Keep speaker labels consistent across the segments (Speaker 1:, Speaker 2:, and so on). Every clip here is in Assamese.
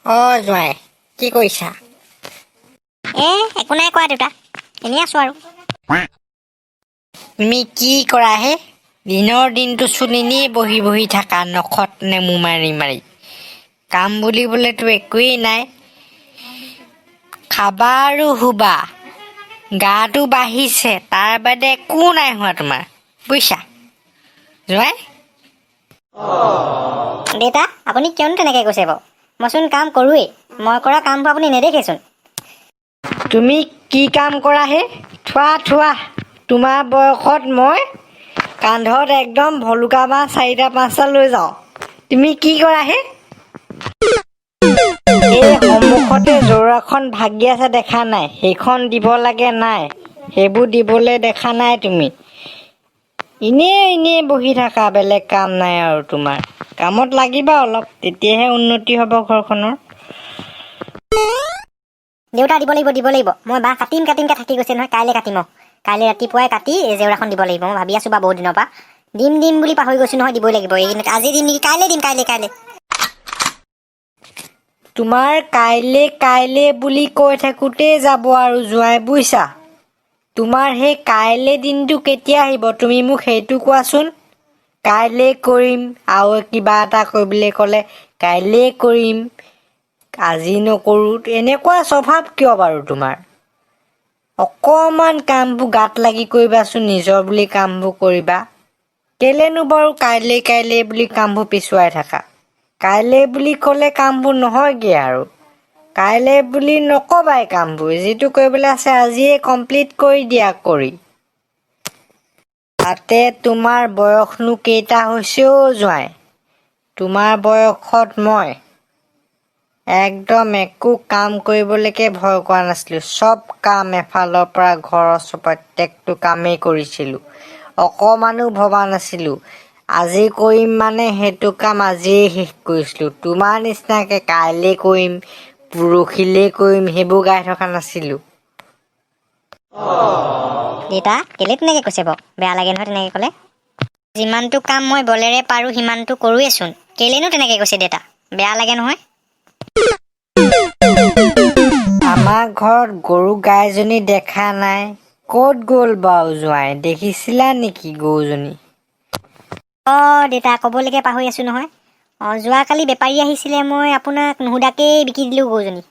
Speaker 1: জোঁৱাই কি কৰিছা?
Speaker 2: একো নাই কোৱা দেউতা, এনেই আছো আৰু।
Speaker 1: তুমি কি কৰা হে? দিনৰ দিনটো চোন এনেই বহি বহি থাকা, নখত নেমু মাৰি মাৰি। কাম বুলিবলেতো একোৱেই নাই। খাবা আৰু শুবা। গাটো বাঢ়িছে, তাৰ বাদে একো নাই হোৱা তোমাৰ, বুজিছা জোঁৱাই?
Speaker 2: দেউতা আপুনি কিয়নো তেনেকে কৈছে বাৰু? মইচোন কাম কৰোৱেই, মই কৰা কামবোৰ আপুনি নেদেখেচোন।
Speaker 1: তুমি কি কাম কৰা হে? থোৱা তোমাৰ বয়সত মই কান্ধত একদম ভলুকা বাঁহ 4-5টা লৈ যাওঁ। তুমি কি কৰা হে? এই সন্মুখতে জোৰাখন ভাগি আছে দেখা নাই? সেইখন দিব লাগে নাই? সেইবোৰ দিবলৈ দেখা নাই তুমি? এনেই বহি থাকা, বেলেগ কাম নাই আৰু তোমাৰ। কামত লাগিবা অলপ, তেতিয়াহে উন্নতি হ'ব ঘৰখনৰ।
Speaker 2: দেউতা দিব লাগিব। মই বাঁহ কাটিমকে থাকি গৈছে নহয়, কাইলৈ কাটিম। কাইলৈ ৰাতিপুৱাই কাটি জেওৰাখন দিব লাগিব। মই ভাবি আছো বা বহুত দিনৰ পৰা দিম বুলি পাহৰি গৈছো নহয়, দিবই লাগিব। আজি দিম নেকি? কাইলৈ দিম, কাইলৈ।
Speaker 1: তোমাৰ কাইলে বুলি কৈ থাকোতেই যাব আৰু জোঁৱাই, বুজিছা? তোমাৰ সেই কাইলে দিনটো কেতিয়া আহিব তুমি মোক সেইটো কোৱাচোন। কাইলে কৰিম, আৰু কিবা এটা কৰিবলৈ ক'লে কাইলে কৰিম, আজি নকৰোঁ, এনেকুৱা স্বভাৱ কিয় বাৰু তোমাৰ? অকমান কামবোৰ গাত লাগি কৰিবাচোন, নিজৰ বুলি কামবোৰ কৰিবা। কেলেনো বাৰু কাইলে বুলি কামবোৰ পিছুৱাই থাকা? কাইলে বুলি ক'লে কামবোৰ নহয়গে আৰু। কাইলে বুলি নকবাই কামবোৰ, যিটো কৰিবলৈ আছে আজিয়ে কমপ্লিট কৰি দিয়া কৰি। তাতে তোমাৰ বয়সনো কেইটা হৈছে জোঁৱাই? তোমাৰ বয়সত মই একদম একো কাম কৰিবলৈকে ভয় কৰা নাছিলো। চব কাম এফালৰ পৰা ঘৰৰ প্ৰত্যেকটো কামেই কৰিছিলো। অকমানো ভবা নাছিলো আজি কৰিম মানে সেইটো কাম আজিয়ে শেষ কৰিছিলো। তোমাৰ নিচিনাকে কাইলে কৰিম, পৰহিলে কৰিম সেইবোৰ গাই থকা নাছিলো।
Speaker 2: দেউতা কেলে তেনেকে কৈছে বাৰু? বেয়া লাগে নহয় তেনেকে ক'লে। যিমানটো কাম মই বলেৰে পাৰো সিমানটো কৰোৱেচোন। কেলেনো তেনেকে কৈছে দেউতা? বেয়া লাগে নহয়।
Speaker 1: আমাৰ ঘৰত গৰু গাইজনী দেখা নাই, ক'ত গ'ল বাৰু জোঁৱাই? দেখিছিলা নেকি গৰুজনী?
Speaker 2: দেউতা ক'বলৈকে পাহৰি আছো নহয়। যোৱাকালি বেপাৰী আহিছিলে, মই আপোনাক নুসুধাকেই বিকি দিলো গৰুজনী।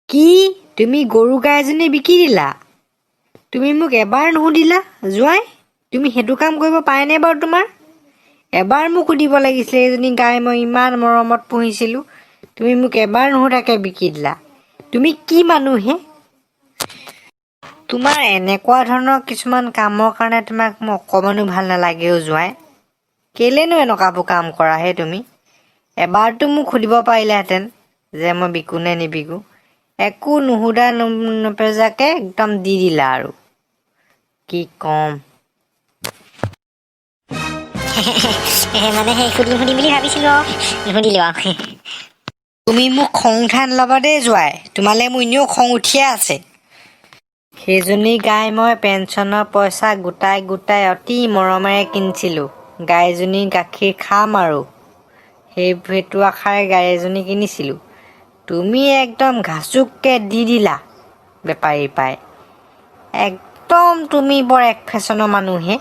Speaker 1: কি? তুমি গৰু গাইজনী বিকি দিলা? তুমি মোক এবাৰ নুসুধিলা জোঁৱাই? তুমি সেইটো কাম কৰিব পাৰেনে বাৰু তোমাৰ? এবাৰ মোক সুধিব লাগিছিলে, এইজনী গাই মই ইমান মৰমত পুহিছিলো, তুমি মোক এবাৰ নুসুধাকে বিকি দিলা। তুমি কি মানুহ হে? তোমাৰ এনেকুৱা ধৰণৰ কিছুমান কামৰ কাৰণে তোমাক মোৰ অকমানো ভাল নালাগেও জোঁৱাই। কেলেনো এনেকুৱাবোৰ কাম কৰা হে তুমি? এবাৰতো মোক সুধিব পাৰিলাহেঁতেন যে মই বিকো নে নিবিকো। একো নুসুধা নপেজাকে একদম দি দিলা আৰু। কি কম?
Speaker 2: মানে সেই সুধিম বুলি ভাবিছিলো আৰু নুসুধিলো আৰু।
Speaker 1: তুমি মোক খং উঠাই নল'বা দেই জোঁৱাই, তোমালে মোৰ এনেও খং উঠিয়ে আছে। সেইজনী গাই মই পেঞ্চনৰ পইচা গোটাই অতি মৰমেৰে কিনিছিলো। গাইজনীৰ গাখীৰ খাম আৰু সেইটো আশাৰে গাই এজনী কিনিছিলো। তুমি একদম ঘাচুককে দি দিলা বেপাৰী পাই। একদম তুমি বৰ এক ফেশ্বনৰ মানুহ হে।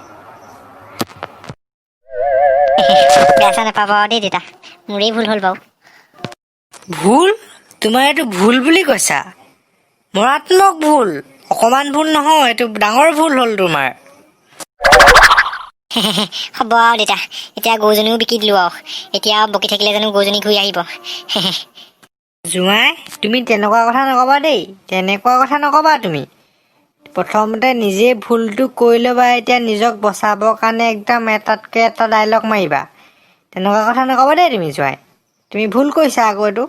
Speaker 2: বেয়া চেয়া নাপাব দেই দেউতা, মোৰেই ভুল হ'ল বাৰু।
Speaker 1: ভুল? তোমাৰ এইটো ভুল বুলি কৈছা? মাৰাত্মক ভুল, অকমান ভুল নহয়, এইটো ডাঙৰ ভুল হ'ল তোমাৰ।
Speaker 2: হ'ব আৰু দেউতা, এতিয়া গৰুজনীও বিকি দিলো আৰু। এতিয়া বকি থাকিলে জানো গৰুজনী ঘূৰি আহিব?
Speaker 1: জোঁৱাই তুমি তেনেকুৱা কথা নকবা দেই, তেনেকুৱা কথা নকবা তুমি। প্ৰথমতে নিজে ভুলটো কৰি ল'বা, এতিয়া নিজক বচাবৰ কাৰণে একদম এটাতকে এটা ডাইলগ মাৰিবা। তেনেকুৱা কথা নকবা দেই তুমি জোঁৱাই, তুমি ভুল কৰিছা আকৌ এইটো।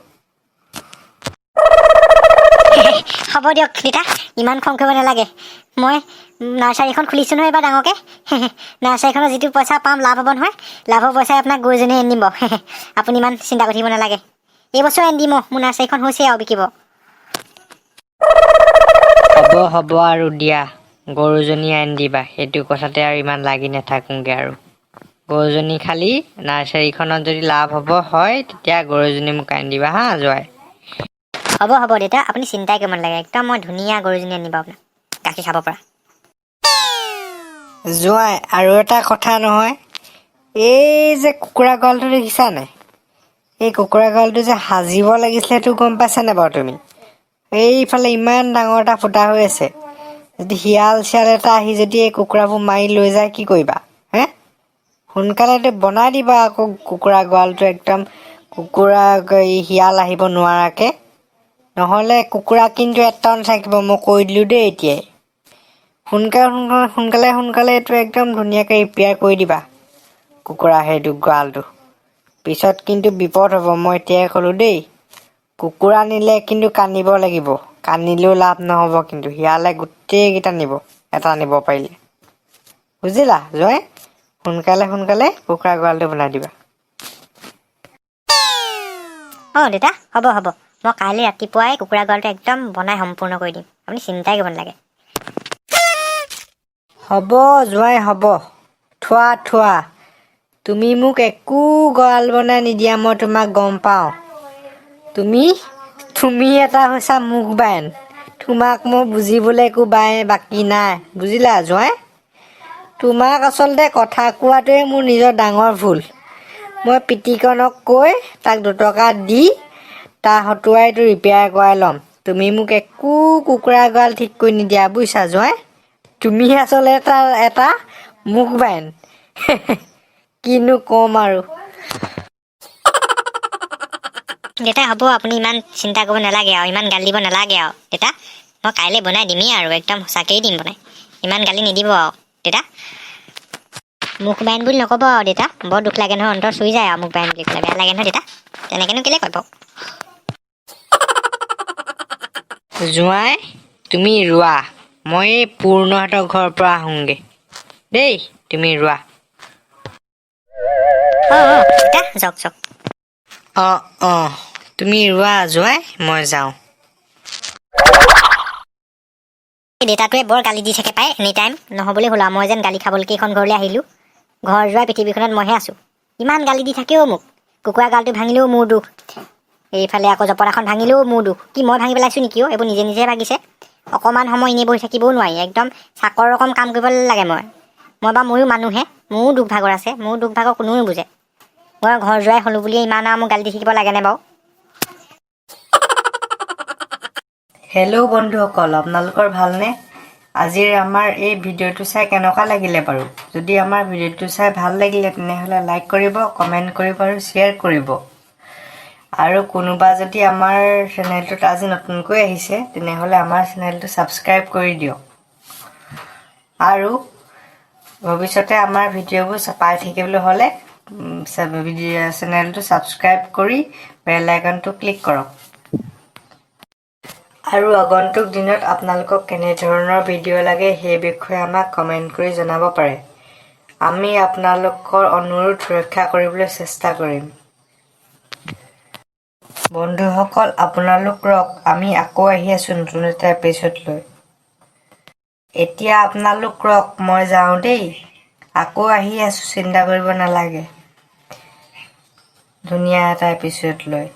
Speaker 2: হ'ব দিয়ক দেউতা, ইমান খং কৰিব নালাগে। মই নাৰ্চাৰীখন খুলিছো নহয় এবাৰ ডাঙৰকে। নাৰ্চাৰীখনৰ যিটো পইচা পাম লাভ হ'ব নহয়, লাভৰ পইচাই আপোনাক গৰুজনী আনি দিম। আপুনি ইমান চিন্তা কৰি থাকিব নালাগে। এইবছৰ আনি দিম, মোৰ নাৰ্চাৰীখন হৈছে আৰু বিকিব।
Speaker 1: হ'ব আৰু দিয়া, গৰুজনী আনি দিবা। সেইটো কথাতে আৰু ইমান লাগি নাথাকোংগে আৰু। গৰুজনী খালি নাৰ্চাৰীখনত যদি লাভ হ'ব হয় তেতিয়া গৰুজনী মোক আনি দিবা হা জোৱাই।
Speaker 2: হ'ব দেউতা, আপুনি চিন্তাই কৰিব নালাগে, একদম মই ধুনীয়া গৰুজনী আনিব আপোনাক, গাখীৰ খাব পৰা।
Speaker 1: জোৱাই আৰু এটা কথা নহয়, এই যে কুকুৰা গঁৰালটো দেখিছা নাই? এই কুকুৰা গঁৰালটো যে সাজিব লাগিছিলে সেইটো গম পাইছা নাই বাৰু তুমি? এইফালে ইমান ডাঙৰ এটা ফুটা হৈ আছে, যদি শিয়াল চিয়াল এটা আহি যদি এই কুকুৰাবোৰ মাৰি লৈ যায় কি কৰিবা হে? সোনকালে বনাই দিবা আকৌ কুকুৰা গঁৰালটো একদম কুকুৰা শিয়াল আহিব নোৱাৰাকে, নহ'লে কুকুৰা কিন্তু এটাও নাথাকিব, মই কৈ দিলোঁ দেই এতিয়াই। সোনকালে এইটো একদম ধুনীয়াকৈ ৰিপেয়াৰ কৰি দিবা কুকুৰা সেইটো গঁৰালটো, পিছত কিন্তু বিপদ হ'ব, মই এতিয়াই ক'লোঁ দেই। কুকুৰা নিলে কিন্তু কান্দিব লাগিব, কান্দিলেও লাভ নহ'ব, কিন্তু শিয়ালে গোটেইকেইটা নিব, এটা নিব পাৰিলে, বুজিলা জয়? সোনকালে কুকুৰা গঁৰালটো বনাই দিবা।
Speaker 2: দেউতা হ'ব, মই কাইলৈ ৰাতিপুৱাই কুকুৰা গঁৰালটো একদম বনাই সম্পূৰ্ণ কৰি দিম, আপুনি চিন্তাই কৰিব নালাগে।
Speaker 1: হ'ব জোৱাই হ'ব, থোৱা তুমি মোক একো গঁৰাল বনাই নিদিয়া, মই তোমাক গম পাওঁ। তুমি এটা হৈছা মুখ বাইন, তোমাক মই বুজিবলৈ একো বাকী নাই, বুজিলা জোৱাই? তোমাক আচলতে কথা কোৱাটোৱে মোৰ নিজৰ ডাঙৰ ভুল। মই পিটিকনক কৈ তাক 2 টকা দি তাৰ হতুৱাই এইটো ৰিপেয়াৰ কৰাই ল'ম। তুমি মোক একো কুকুৰা গঁৰাল ঠিক কৰি নিদিয়া, বুজিছা জোৱাই? তুমি আচলতে এটা মুখ বাইন। কিনো ক'ম আৰু।
Speaker 2: দেউতা হ'ব, আপুনি ইমান চিন্তা কৰিব নালাগে আৰু ইমান গালি দিব নালাগে আৰু দেউতা, মই কাইলৈ বনাই দিমেই আৰু একদম সঁচাকেই দিম বনাই, ইমান গালি নিদিব আৰু দেউতা। মুখ বাইন বুলি নক'ব আৰু দেউতা, বৰ দুখ লাগে নহয়, অন্তৰ চুই যায় আৰু মুখ বাইন বুলি ক'লে, বেয়া লাগে নহয় দেউতা, তেনেকেনো কেলৈ কয় বাৰু।
Speaker 1: জোৱাই তুমি ৰোৱা, মই এই পূৰ্ণহঁতৰ ঘৰৰ পৰা আহোঁগৈ দেই, তুমি ৰোৱা।
Speaker 2: দেউতা যাওক।
Speaker 1: অঁ তুমি ৰোৱা জোৱাই, মই যাওঁ।
Speaker 2: দেউতাটোৱে বৰ গালি দি থাকে পায় এনি টাইম, নহ'বলৈ হ'ল আৰু মই যেন গালি খাবলৈকে এইখন ঘৰলৈ আহিলোঁ, ঘৰ যোৱা পৃথিৱীখনত মইহে আছোঁ, ইমান গালি দি থাকেও মোক। কুকুৰা গঁৰালটো ভাঙিলেও মোৰ দুখ, এইফালে আকৌ জপনাখন ভাঙিলেও মোৰ দুখ, কি মই ভাঙি পেলাইছোঁ নেকি? এইবোৰ নিজে ভাগিছে। অকণমান সময় এনেই বহি থাকিবও নোৱাৰি, একদম চাকৰ ৰকম কাম কৰিব লাগে মই বা ময়ো মানুহে, মোৰো দুখ ভাগৰ আছে, মোৰ দুখ ভাগৰ কোনেও নুবুজে। মই ঘৰ যোৱাই হ'লোঁ বুলিয়ে ইমান আৰু মোক গালি দি থাকিব লাগেনে বাৰু?
Speaker 1: হেল্ল' বন্ধুসকল, আপোনালোকৰ ভালনে? আজিৰ আমাৰ এই ভিডিঅ'টো চাই কেনেকুৱা লাগিলে বাৰু? যদি আমাৰ ভিডিঅ'টো চাই ভাল লাগিলে তেনেহ'লে লাইক কৰিব, কমেণ্ট কৰিব আৰু শ্বেয়াৰ কৰিব। আৰু কোনোবা যদি আমাৰ চেনেলটোত আজি নতুনকৈ আহিছে তেনেহ'লে আমাৰ চেনেলটো ছাবস্ক্ৰাইব কৰি দিয়ক। আৰু ভৱিষ্যতে আমাৰ ভিডিঅ'বোৰ পাই থাকিবলৈ হ'লে চেনেলটো ছাবস্ক্ৰাইব কৰি বেল আইকনটো ক্লিক কৰক। আৰু আগন্তুক দিনত আপোনালোকক কেনেধৰণৰ ভিডিঅ' লাগে সেই বিষয়ে আমাক কমেণ্ট কৰি জনাব পাৰে। আমি আপোনালোকৰ অনুৰোধ ৰক্ষা কৰিবলৈ চেষ্টা কৰিম। বন্ধুসকল আপোনালোক ৰওক, আমি আকৌ আহি আছোঁ নতুন এটা এপিছ'ড লৈ। এতিয়া আপোনালোক ৰওক, মই যাওঁ দেই, আকৌ আহি আছোঁ, চিন্তা কৰিব নালাগে, ধুনীয়া এটা এপিছ'ড লৈ।